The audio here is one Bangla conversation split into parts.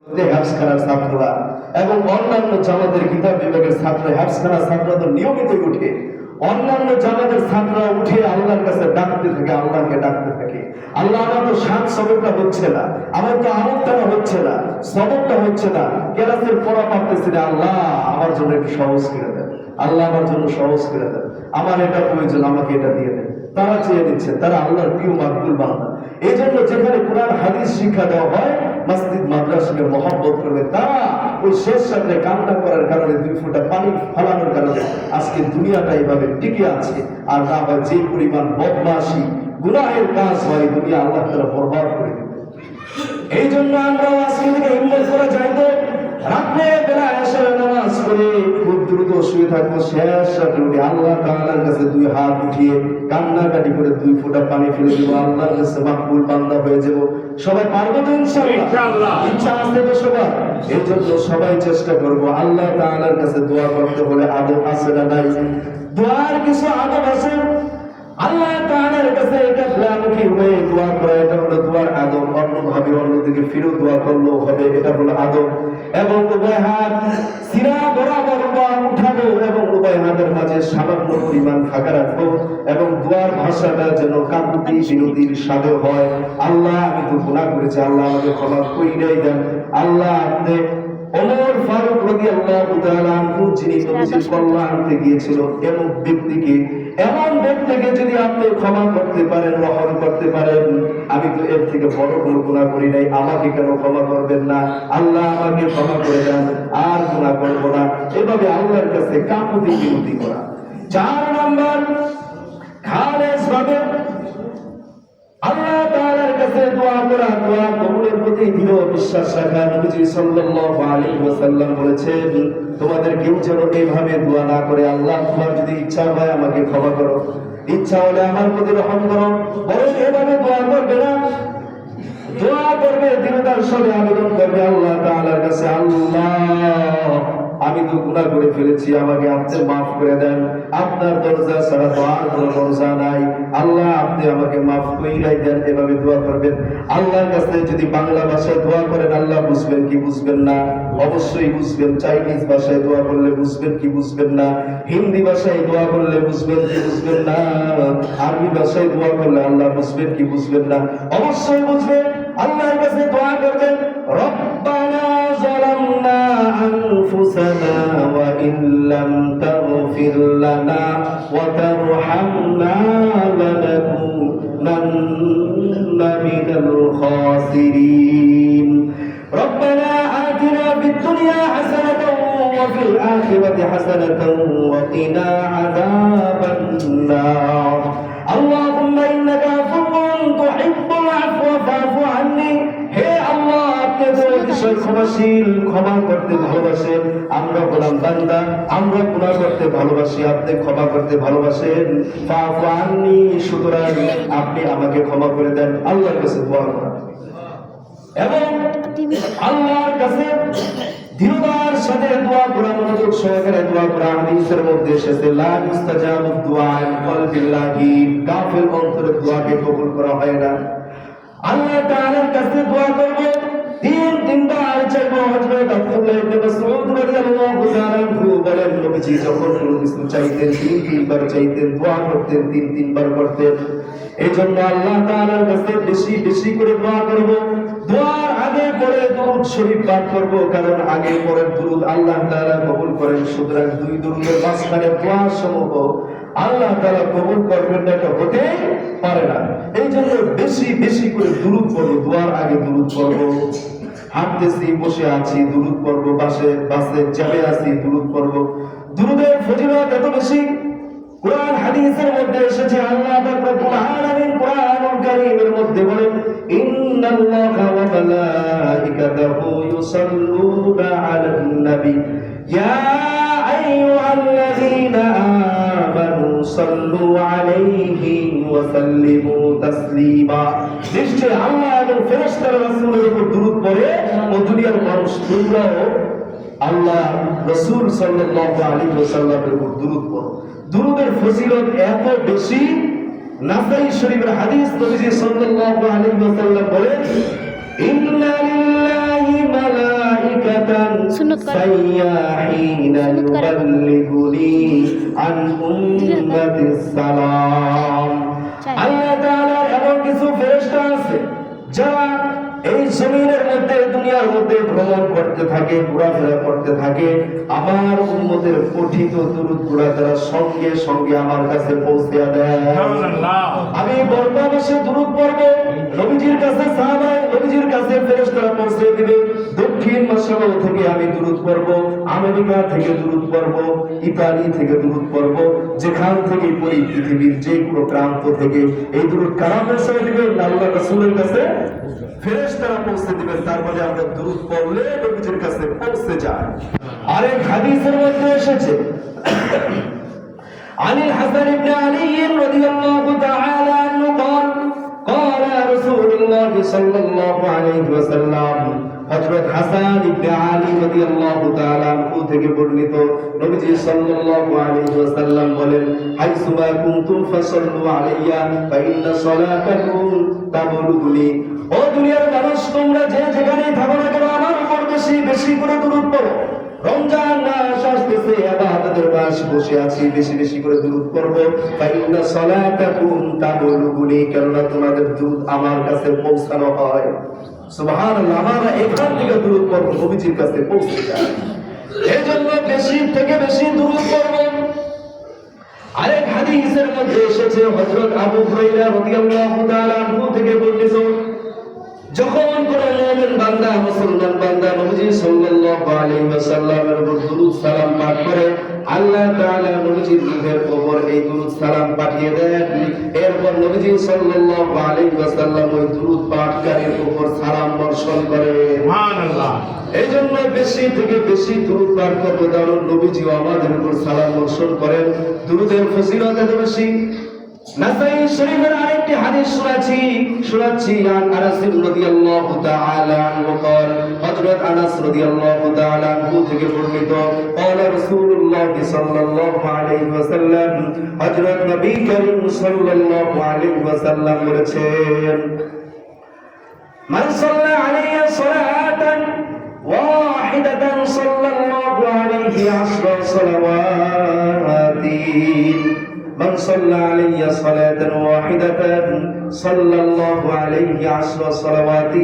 হাফসখানার ছাত্ররা এবং অন্যান্য জামাতের কিতাব বিভাগের ছাত্র হাফসখানার ছাত্ররা তো নিয়মিত উঠে, অন্যান্য জামাতের ছাত্ররা উঠে আল্লাহর কাছে ডাকতে থাকে, আল্লাহকে ডাকতে থাকে, আল্লাহ আমার তো সাত সবরটা হচ্ছে না, আমার তো আমলটা হচ্ছে না, সবরটা হচ্ছে না, ক্লাসের পড়া পারতেছি না, আল্লাহ আমার জন্য একটু সহজ করে দেন, আল্লাহ আমার জন্য সহজ করে দেন, আমার এটা প্রয়োজন, আমাকে এটা দিয়ে দেন। তারা চেয়ে দিচ্ছে, তারা আল্লাহর প্রিয় মাকবুল বান্দা। এই জন্য যেখানে কোরআন হাদিস শিক্ষা দেওয়া হয়, মসজিদ মাদ্রাসাকে মহব্বত করবে, তারা ওই শেষ সাথে কান্না করার কারণে 2 ফোঁটা পানি ফালানোর কারণে আজকে দুনিয়াটা এইভাবে টিকে আছে। আর না হয় যে পরিমাণ বদমাশি গুনাহের কাজ হয়, দুনিয়া আল্লাহ তাআলা বরবাদ করে দেবে। এই জন্য আমরা আজকে থেকে হিম্মত করা চাইতে রাত্রে বেলা এসে নামাজ পড়ে খুব দ্রুত শুয়ে থাকবো, শেষ রাতে উঠে আল্লাহ তাআলার কাছে 2 হাত উঠিয়ে কান্নাকাটি করে 2 ফোঁটা পানি ফেলে দিব, আল্লাহর কাছে মাকবুল বান্দা হয়ে যাব। সবাই পারবো তো ইনশাআল্লাহ? ইচ্ছা আছে তো সবার? এর জন্য সবাই চেষ্টা করব। আল্লাহ তাআলার কাছে দোয়া করতে হলে আদব আছে না নাই? দোয়ার কিছু আদব আছে। আল্লাহ তাআলার কাছে কিবলামুখী হয়ে দোয়া করা, এটা হলো দোয়ার আদব। অন্যভাবে অন্যদিকে ফিরে দোয়া করলেও হবে, এটা হলো আদব। এবং উভয় হাত সিরা বরাবর দোয়া উঠাবো এবং উভয় হাতের মাঝে সামান্য পরিমাণ ফাঁকা রাখবো এবং দোয়ার ভাষাটা যেন কাকুতি বিনতির সাথে হয়। আল্লাহ আমি তো গুনাহ করেছি, আল্লাহ আমাকে ক্ষমা কইরাই দেন। আল্লাহ আপনি ওমর ফারুক রাদিয়াল্লাহু তাআলা আনহু যিনি নবীজির কল্যাণ আনতে গিয়েছিল, এমন ব্যক্তিকে যদি আপনি ক্ষমা করতে পারেন, রহম করতে পারেন, আমি তো এর থেকে বড় কোনো গুনাহ করি নাই, আমাকে কেন ক্ষমা করবেন না? আল্লাহ আমাকে ক্ষমা করে দেন, আর গুনাহ করব না। এভাবে আল্লাহর কাছে কাকুতি বিনতি করা। 4 নাম্বার, খালেস ভাবে আল্লাহ তাআলার কাছে দোয়া করা, দোয়া কবুলের প্রতি দৃঢ় বিশ্বাস রাখা। নবীজি সাল্লাল্লাহু আলাইহি ওয়াসাল্লাম বলেছেন, তোমাদের কেউ যেন এইভাবে দোয়া না করে, আল্লাহ তোমার যদি ইচ্ছা হয় আমাকে ক্ষমা করো, ইচ্ছা হলে আমার প্রতি রহম করো, বরং এভাবে দোয়া করবে না। দোয়া করবে দৃঢ়তার সাথে, আবেদন করবে আল্লাহ তাআলার কাছে, আল্লাহ আমি তো গুনাহ করে ফেলেছি, আমাকে আপনি মাফ করে দেন, আপনার দরজা ছাড়া তো আর কোনো দরজা নাই, আল্লাহ আপনি আমাকে মাফ কইরাই দেন। এভাবে দোয়া করবেন। আল্লাহর কাছে যদি বাংলা ভাষায় দোয়া করেন, আল্লাহ বুঝবেন কি বুঝবেন না? অবশ্যই বুঝবেন। চাইনিজ ভাষায় দোয়া করলে বুঝবেন কি বুঝবেন না? হিন্দি ভাষায় দোয়া করলে বুঝবেন কি বুঝবেন না? আরবি ভাষায় দোয়া করলে আল্লাহ বুঝবেন কি বুঝবেন না? অবশ্যই বুঝবেন। আল্লাহর কাছে দোয়া করবেন, রব্বানা যালামনা আনফুসানা ওয়া ইন লাম তাগফির লানা ওয়া তারহামনা লানাকুনান্না মিনাল খাসিরিন। রব্বানা আতিনা ফিদ দুনিয়া হাসানাতাও ওয়া ফিল আখিরাতি হাসানাতাও ওয়া কিনা আযাবান নার। আল্লাহুম্মা ইন্নাকা আফুউন তুহিব্বুল আফওয়া ফা'ফু আন্নি। হে আল্লাহ, আপনি তো অতিশয় ক্ষমাশীল, ক্ষমা করতে ভালোবাসেন। আমরা গোলাম বান্দা, আমরা গুনাহ করতে ভালোবাসি, আপনি ক্ষমা করতে ভালোবাসেন। ফা'ফু আন্নি, সুতরাং আপনি আমাকে ক্ষমা করে দেন। আল্লাহর কাছে দোয়া করা এবং আল্লাহর কাছে দৃঢ়তার সাথে দোয়া করা, মনোযোগ সহকারে দোয়া করা। হাদিসের মধ্যে এসেছে, লা ইস্তাজাবু দুআ বিল্লাহি, কাফির অন্তরে দোয়াকে কবুল করা হয় না। আল্লাহ তাআলার কাছে দোয়া করব, 3বার চাইবো। হযরত আব্দুল্লাহ ইবনে মাসউদ রাদিয়াল্লাহু তাআলা আনহু বলেন, নবীজি যখন কোনো কিছু চাইতেন 3বার চাইতেন, দোয়া করতেন 3বার করতেন। এইজন্য আল্লাহ তাআলার কাছে বেশি বেশি করে দোয়া করব। দোয়ার আগে পরে দরুদ শরীফ পাঠ করব, কারণ আগে পরে দরুদ আল্লাহ তাআলা কবুল করেন। সুতরাং 2 দরুদের মাঝখানে দোয়া সমূহ আল্লাহ তাআলা কবুল করবেন না, এটা হতে পারে না। এই জন্য বেশি বেশি করে দরুদ পড়ব, দোয়ার আগে দরুদ পড়ব। হাঁটতেছি, বসে আছি, দরুদ পড়ব। বাসে চেপে আছি, দরুদ পড়ব। দরুদের ফজিলত এত বেশি, কোরআন হাদিসের মধ্যে এসেছে। আল্লাহ পাক রব্বুল আলামিন কোরআনুল কারীমের মধ্যে বলেন, ইন্নাল্লাহা ওয়া মালাইকাতাহু ইউসাল্লুনা আলান নবী ইয়া আইয়ুহাল্লাযীনা আমানু সাল্লু আলাইহি ওয়া সাল্লিমু তাসলিমা। নিশ্চয় আল্লাহ এবং ফেরেশতারা রাসূলের উপর দরুদ পড়ে ও দুনিয়ার মানুষ তোমরাও আল্লাহ রাসূল সাল্লাল্লাহু আলাইহি ওয়াসাল্লামের উপর দরুদ পড়ো। দুরুদের ফজিলত এত বেশি, নাসাই শরীফের হাদিস, নবীজি সাল্লাল্লাহু আলাইহি ওয়াসাল্লাম বলেন, ইন্না লিল্লাহি মালা সাইয়াহিনা ইউবাল্লিগুনি আন উম্মাতিস সালাম। আল্লাহ তাআলা এমন কিছু ফেরেশতা আছে যারা এই জমিনের মধ্যে দুনিয়ার মধ্যে ভ্রমণ করতে থাকে, ঘোরাফেরা করতে থাকে, আমার উম্মতের পঠিত দুরূদ গুলা তারা সঙ্গে সঙ্গে আমার কাছে পৌঁছে দেয়। আমি বর্তমানে দুরূদ পড়ব, নবীজির কাছে সাহাবায়ে নবীজির কাছে ফেরেশতারা পৌঁছে দিবে। দক্ষিণ মশাল থেকে আমি দুরূদ পড়ব, আমেরিকা থেকে দুরূদ পড়ব, ইতালি থেকে দুরূদ পড়ব, যেখান থেকে পড়ি পৃথিবীর যে কোনো প্রান্ত থেকে এই দুরূদ কারা পৌঁছে দিবে? আল্লাহর রাসূলের কাছে ফেরেশতারা পৌঁছে দিবেন। তারপরে আমরা দুরূদ পড়লে নবীজির কাছে পৌঁছে যায়। আরেক হাদিসের মধ্যে এসেছে আনিল হাসান ইবনে আলী রাদিয়াল্লাহু তাআলা আনহু قال قال رسول الله صلى الله عليه وسلم হযরত হাসান ইবনে আলী রাদিয়াল্লাহু তাআলা আনহু থেকে বর্ণিত নবীজি সাল্লাল্লাহু আলাইহি ওয়াসাল্লাম বলেন, হাইসুমা কুনতুম ফাসাল্লু আলাইয়া ফা ইন্না সালাতাকুম তাবলুগুনি। ও দুনিয়ার মানুষ, তোমরা যে যেখানেই থাকো না কেন আমার উপর বেশি বেশি করে দুরূদ পড়ো। রমজান মাস আসতেছে, ইবাদতের মাস, বসে আছি, বেশি বেশি করে দুরূদ পড়বো। ফা ইন্না সালাতাকুম তাবলুগুনি, কেননা তোমাদের দুরূদ আমার কাছে পৌঁছানো হয়। সুবহানাল্লাহ, আমরা এখান থেকে দুরূদ পড়বো, নবীজির কাছে পৌঁছে যায়। এজন্য বেশি থেকে বেশি দুরূদ পড়বো। আরেক হাদিসের মধ্যে এসেছে হযরত আবু হুরায়রা রাদিয়াল্লাহু তাআলা আনহু থেকে বর্ণিত, যখন কোন মুমিন বান্দা, মুসলমান বান্দা নবীজি সাল্লাল্লাহু আলাইহি ওয়াসাল্লামের উপর দুরূদ সালাম পাঠ করে, আল্লাহ তাআলা নবীজির রূহের উপর এই দুরূদ সালাম পাঠিয়ে দেন। এরপর নবীজি সাল্লাল্লাহু আলাইহি ওয়াসাল্লাম ওই দুরূদ পাঠকারীর উপর সালাম বর্ষণ করেন। সুবহানাল্লাহ। এইজন্য বেশি থেকে বেশি দুরূদ পাঠ করব, কারণ নবীজিও আমাদের উপর সালাম বর্ষণ করেন। দুরূদের ফজিলত এত বেশি। নাসাই শরীফের আরেকটি হাদিস শোনাচ্ছি আনাস রাদিয়াল্লাহু তাআলা আনহু قال হযরত আনাস রাদিয়াল্লাহু তাআলা আনহু থেকে বর্ণিত, قال রাসূলুল্লাহ সাল্লাল্লাহু আলাইহি ওয়াসাল্লাম, হযরত নবী করিম সাল্লাল্লাহু আলাইহি ওয়াসাল্লাম বলেছেন, মান সাল্লা আলাইহি সালাতান ওয়াহিদাতান সাল্লাল্লাহু আলাইহি আশরা সালাওয়াতিন। من صلى علي صلاة واحدة صلى الله عليه عشر صلوات।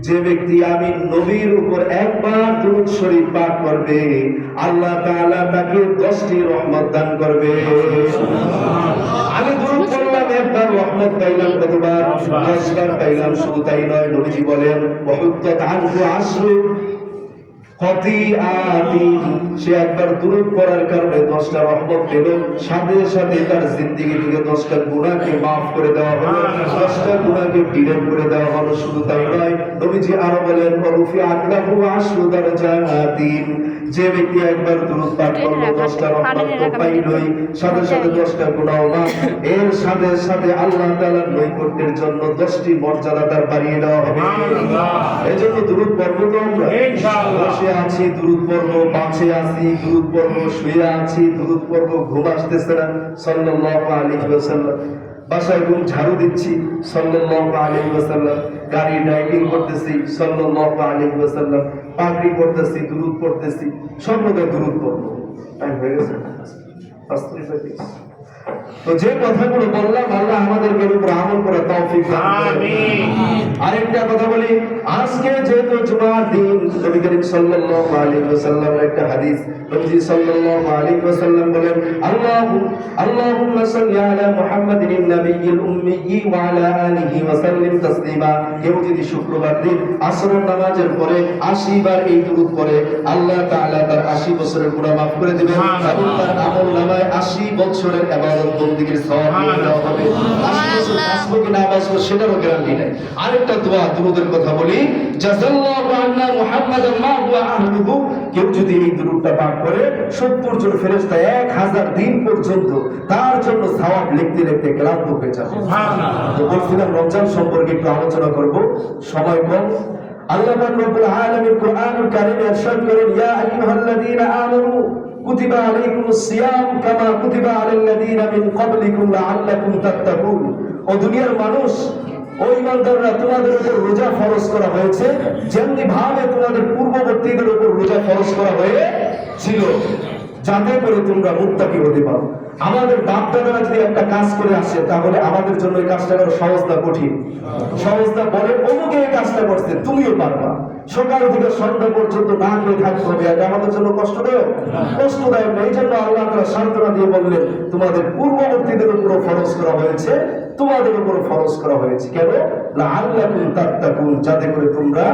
যে ব্যক্তি আমি নবীর উপর একবার দুরূদ শরীফ পাঠ করবে, আল্লাহ তাআলা তাকে 10টি রহমত দান করবে। আমি দুরূদ পড়লাম একবার, রহমত পাইলাম কতবার? 10 বার পাইলাম। শুধু তাই নয়, নবীজি বলেন ওয়াহুত্তাত আনহু আশরু সে একবার দুরূদ পড়ার কারণে 10টা রহমত পেল, সাথে সাথে তার জিন্দেগি থেকে 10টা গুনাহকে মাফ করে দেওয়া হলো, 10টা গুনাহকে ডিলিট করে দেওয়া হলো। শুধু তাই নয়, নবীজি আরো বলেন ওয়ারুফিআত লাহু আশরু দারাজাতিন। যে ব্যক্তি একবার দুরূদ পাঠ করলো 10টা রহমত তো পাইলই, সাথে সাথে 10টা গুনাহ মাফ। এর সাথে সাথে আল্লাহ তাআলার নৈকট্যের জন্য 10টি মর্যাদা তার বাড়িয়ে দেওয়া হবে। এজন্য দুরূদ পড়ব তো আমরা ইনশাআল্লাহ। বসে আছি দুরূদ পড়ব, পাশে আছি দুরূদ পড়ব, শুয়ে আছি দুরূদ পড়ব, ঘুম আসতেছে না সাল্লাল্লাহু আলাইহি ওয়াসাল্লাম। বাসায় ঘুম ঝাড়ু দিচ্ছি সাল্লাল্লাহু আলাইহি ওয়াসাল্লাম। গাড়ি ড্রাইভিং করতেছি সাল্লাল্লাহু আলাইহি ওয়াসাল্লাম। পাগড়ি করতেছি, দুরূদ পড়তেছি, সব লোকে দুরূদ পড়ব। টাইম হয়ে গেছে। তো যে কথাগুলো বললাম, আল্লাহ আমাদেরকে উপর আমল করার তৌফিক দান করুন। আমিন। আরেকটা কথা বলি, আজকে যেহেতু জুমার দিন, নবী করিম সাল্লাল্লাহু আলাইহি ওয়াসাল্লামের একটা হাদিস, নবী সাল্লাল্লাহু আলাইহি ওয়াসাল্লাম বলেন, আল্লাহুম্মা সাল্লি আলা মুহাম্মাদিন নাবিয়্যিল উম্মিয়্যি ওয়া আলা আলিহি ওয়া সাল্লিম তাসলিমা। কেউ যদি শুক্রবার দিন আসরের নামাজের পরে 80 বার এই দুরূদ পড়ে, আল্লাহ তাআলা তার 80 বছরের গুনাহ মাফ করে দিবেন এবং তার আমলনামায় 80 বছরের ইবাদত বন্দেগীর সওয়াব দেওয়া হবে। 80 বছর বাঁচবো কি না বাঁচবো সেটারও গ্যারান্টি নাই। আরেকটা দোয়া দুরূদের কথা বলি, জাযাল্লাহু আন্না মুহাম্মাদান মা হুয়া আহলুহু। কেউ যদি এই দুরূদটা পাঠ করে 70 জন ফেরেশতা 1000 দিন পর্যন্ত তার জন্য সওয়াব লিখতে লিখতে ক্লান্ত হয়ে যাবে। সুবহানাল্লাহ। তো বলছিলাম রমজান সম্পর্কে একটু আলোচনা করব, সময় কম। আল্লাহ পাক রব্বুল আলামিন কুরআনুল কারীমে ইরশাদ করেন, ইয়া আইয়ুহাল্লাযীনা আমানু কুতিবা আলাইকুমুস সিয়াম কামা কুতিবা আলাল্লাযীনা মিন ক্বাবলিকুম লাআল্লাকুম তাত্তাকুন। ও দুনিয়ার মানুষ, ও ঈমানদাররা, তোমাদের উপর রোজা ফরজ করা হয়েছে যেমনি ভাবে তোমাদের পূর্ববর্তীদের উপর ফরজ করা হয়েছিল যাতে করে তোমরা মুত্তাকি হতে পারো। আমাদের বাপ দাদারা যদি একটা কাজ করে আসে তাহলে আমাদের জন্য এই কাজটা করা সহজ না কঠিন? সহজ না। বলে অমুকে এই কাজটা করছে, তুমিও পারবা। সকাল থেকে সন্ধ্যা পর্যন্ত না খেয়ে থাকতে হবে, এটা আমাদের জন্য কষ্টদায়ক? কষ্টদায়ক না। এই জন্য আল্লাহ তাআলা সান্ত্বনা দিয়ে বললেন, তোমাদের পূর্ববর্তীদের উপর ফরজ করা হয়েছে, তোমাদের উপর ফরজ করা হয়েছে। কেন? লাআল্লাকুম তাত্তাকুন, যাতে করে তোমরা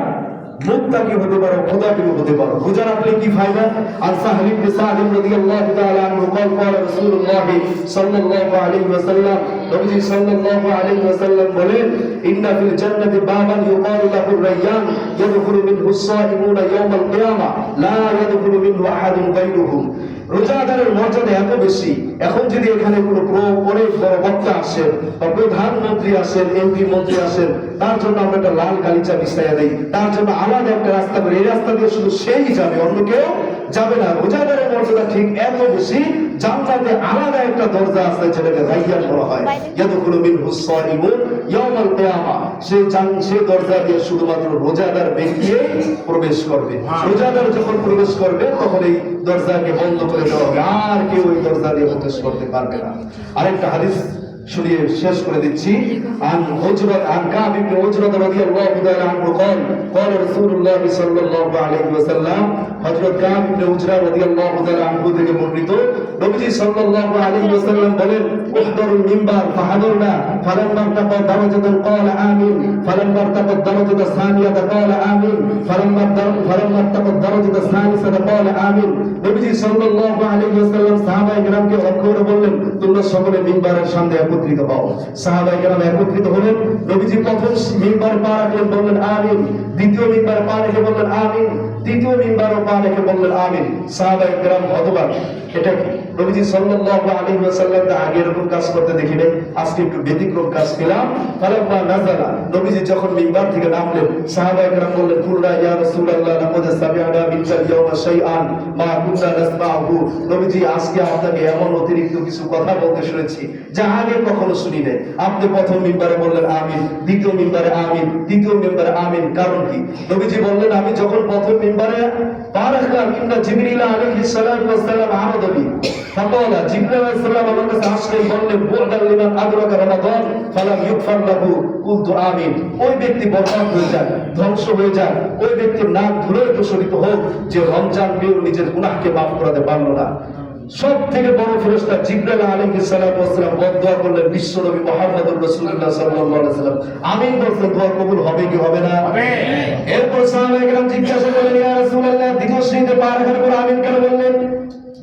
মুত্তাকি হতে পারো, খোদাবিরু হতে পারো। রোজা রাখলে কি ফায়দা? আন সাহল ইবনে সাদ রাদিয়াল্লাহু তাআলা আনহু قال قال রাসূলুল্লাহ সাল্লাল্লাহু আলাইহি ওয়াসাল্লাম, নবীজি সাল্লাল্লাহু আলাইহি ওয়াসাল্লাম বলেন, ইন্না ফিল জান্নাতি বাবান ইউকালু লাহু রায়্যান ইয়াদখুলু মিনহু আস-সাইমুনা ইয়াওমাল কিয়ামা লা ইয়াদখুলু মিনহু আহাদুন গায়রুহুম। রোজাদারের মর্যাদা এত বেশি, এখন যদি এখানে কোনো অনেক বড় বক্তা আসেন বা প্রধানমন্ত্রী আসেন, এমপি মন্ত্রী আসেন, তার জন্য আমরা একটা লাল গালিচা বিছাইয়া দেই, তার জন্য আলাদা একটা রাস্তা করে, এই রাস্তা দিয়ে শুধু সেই যাবে, অন্য কেউ যাবে না। রোজাদারের মর্যাদা ঠিক এত বেশি, জান্নাতে আলাদা একটা দরজা আছে যেটাকে রায়্যান বলা হয়। ইয়াদখুলু মিনহু আস-সাইমুন ইয়াওমাল কিয়ামা, সেই দরজা দিয়ে শুধুমাত্র রোজাদার ব্যক্তি প্রবেশ করবে। রোজাদার যখন প্রবেশ করবে তখন এই দরজাকে বন্ধ করে দেওয়া হবে, আর কেউ ওই দরজা দিয়ে প্রবেশ করতে পারবে না। আরেকটা হাদিস শুনিয়ে শেষ করে দিচ্ছি। আন হুজরাত আন কাব ইবনে হুজরাত রাদিয়াল্লাহু তাআলা আনহু قال قال رسول الله صلى الله عليه وسلم, হযরত কাব ইবনে হুজরাত রাদিয়াল্লাহু তাআলা আনহু থেকে বর্ণিত, নবীজি সাল্লাল্লাহু আলাইহি ওয়াসাল্লাম বলেন, উহদারুল মিম্বার ফাহাদারনা ফালাম্মা তাকা দারাজাতান ক্বালা আমিন ফালাম্মা তাকা দারাজাতা সানিয়াতা ক্বালা আমিন ফালাম্মা তাকা দারাজাতা সালিসাতা ক্বালা আমিন। নবীজি সাল্লাল্লাহু আলাইহি ওয়াসাল্লাম সাহাবায়ে কেরামকে লক্ষ্য করে বললেন, তোমরা সকলে মিম্বারের সামনে একত্রিত হও। সাহাবায়ে কেরাম একত্রিত হলেন। নবীজি প্রথম মিম্বারে পা রাখলেন, বললেন আমিন। দ্বিতীয় মিম্বারে পা রেখে বললেন আমিন। তৃতীয় মিম্বারে পা রেখে বললেন আমিন। সাহাবায়ে কেরাম হতবাক, এটা কি? নবীজি সাল্লাল্লাহু আলাইহি ওয়াসাল্লাম আগে এরকম কাজ করতে দেখি নাই, আজকে একটু ব্যতিক্রম কাজ পেলাম। ফালাম্মা নাযালা, নবীজি যখন মিম্বার থেকে নামলেন, সাহাবায়ে কেরাম বললেন, কুলনা ইয়া রাসূলুল্লাহ লাকাদ সামি'না মিনকাল ইয়াওমা শাইআন মা কুননা নাসমা'হু। নবীজি, আজকে আপনাকে এমন অতিরিক্ত কিছু কথা বলতে শুনেছি যা আগে কখনো শুনি নাই। আপনি প্রথম মিম্বারে বললেন আমিন, দ্বিতীয় মিম্বারে আমিন, তৃতীয় মিম্বারে আমিন, কারণ কি? নবীজি বললেন, আমি যখন প্রথম মিম্বারে পা রাখলাম, ইন্না জিবরিল আলাইহিস সালাতু ওয়াস সালাম আমাদানি ফাকালা, জিবরিল আলাইহিস সালাম আমার কাছে আসলেন, বললেন, বু'দাল লিমান আদরাকা রমাদান ফালাম ইউগফার লাহু, কুলতু আমিন। ওই ব্যক্তি বরবাদ হয়ে যাক, ধ্বংস হয়ে যাক, ওই ব্যক্তির নাক ধুলোয় প্রসারিত হোক যে রমজান পেয়েও নিজের গুনাহকে মাফ করাতে পারলো না। সব থেকে বড় ফেরেশতা জিবরাইল আলাইহিস সালাতু ওয়াস সালাম বদদুয়া করলেন বিশ্ব নবী মুহাম্মদুর রাসূলুল্লাহ সাল্লাল্লাহু আলাইহি ওয়াসাল্লাম। আমিন বলছেন, দোয়া কবুল হবে কি হবে না? হবে। এরপর সাহাবায়ে কেরাম জিজ্ঞাসা করলেন, ইয়া রাসূলুল্লাহ, দ্বিতীয় শ্রেণীতে পা রাখার পর আমিন কেন বললেন?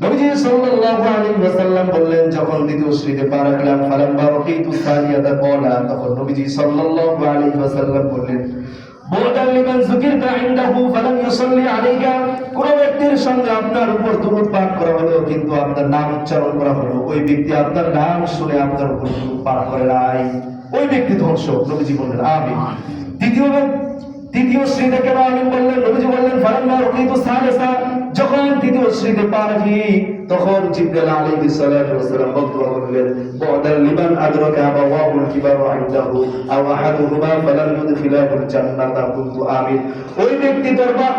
নবীজি সাল্লাল্লাহু আলাইহি ওয়াসাল্লাম বললেন, যখন দ্বিতীয় শ্রেণীতে পা রাখলাম, ফালাম্মা রাকিতু সানিয়াতা ক্বালা, তখন নবীজি সাল্লাল্লাহু আলাইহি ওয়াসাল্লাম বললেন, বু'দাল লিমান যুকিরতা ইনদাহু ফালাম ইউসাল্লি আলাইকা, কোন ব্যক্তির সঙ্গে আপনার উপর দুরূদ পাঠ করা হলো কিন্তু আপনার নাম উচ্চারণ করা হলো, ওই ব্যক্তি আপনার নাম শুনে আপনার উপর দুরূদ পাঠ করে নাই, ওই ব্যক্তি ধ্বংস। নবীজি বললেন আমিন। তৃতীয় শ্রেণীতে কেন আমিন বললেন? নবীজি বললেন, ফালাম্মা রাকিতু সালিসা, যখন তৃতীয় শ্রেণীতে পা রাখি তখন জিবরাইল আলাইহিস সালাতু ওয়াস সালাম বদদুয়া করলেন, বু'দাল লিমান আদরাকা আবাওয়াহুল কিবারু ইনদাহু আও আহাদুহুমা ফালাম ইউদখিলাহুল জান্নাতা, কুনতু আমিন। ওই ব্যক্তি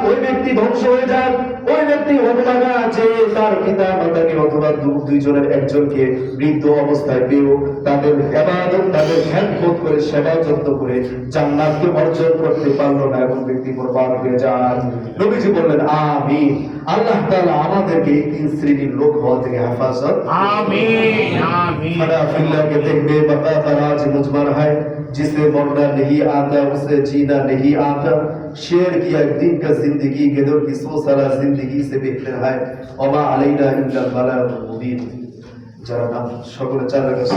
ওই ব্যক্তি ধ্বংস হয়ে যায়, ওই ব্যক্তি হতভাগা আছে, তার পিতা মাতাকে অথবা দুইজনের একজনকে বৃদ্ধ অবস্থায় পেয়েও তাদের ইবাদত, তাদের খেদমত করে, সেবা যত্ন করে জান্নাতকে অর্জন করতে পারলো না, এবং ব্যক্তি বরবাদ হয়ে যায়। নবীজি বললেন আমিন। আল্লাহ তাআলা আমাদেরকে এই তিন শ্রেণীর लोग हवा থেকে হেফাজত आमीन आमीन। फना फिल्लाह कहते हैं बेबका का राज मुजमर है, जिसे मरना नहीं आता उसे जीना नहीं आता, शेर की एक दिन का जिंदगी गिदर की 100 साल जिंदगी से बेहतर है, वमा अलैना इल्ला अल-बलागुल मुबीन। যারা নাম সকলে চার রাকাত